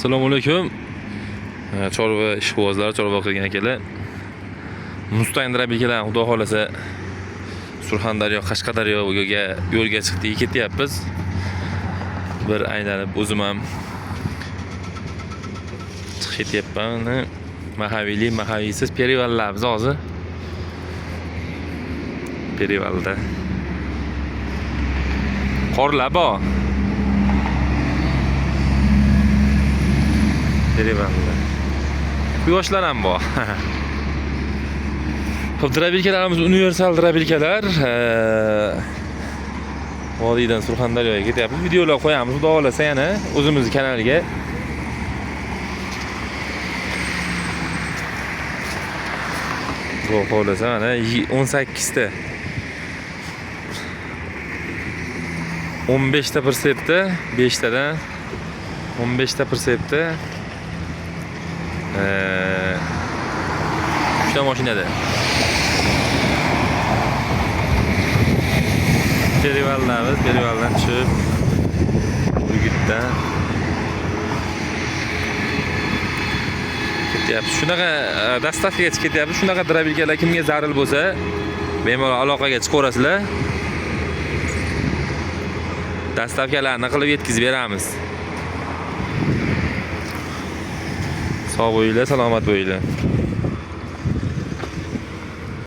Assalomu alaykum. Chorva ishqibozlar, chorva qilgan akalar. Mustang drabilkalar xudo xolasa Surxondaryo, Qashqadaryoga yo'lga chiqdik, ketyapmiz. Bir aylanib o'zim ham chiqib ketyapman. Mahaviysiz perivallarimiz hozir. Perivalda. Qorlar bor. Perivalda. Quyoshlar ham bor. Xo'p, drabilkalarimiz universal drabilkalar. Vodiydan Surxondaryoga ketyapmiz. Videolar qo'yamiz, xudo xolasa yana o'zimizning kanalga. Xudo xolasa mana 18 ta 15 ta persepda, 5 tadan 15 ta persepda 3 ta mashinada. Perivaldan tushib Urgutdan ketyapmiz. Shunaqa dastavkaga chiqib ketyapmiz. Shunaqa drabilkalar kimga zarur bo'lsa, bemalol aloqaga chiqaverasizlar. Dastavkalarni qilib yetkazib beramiz. Sog' bo'linglar, salomat bo'linglar.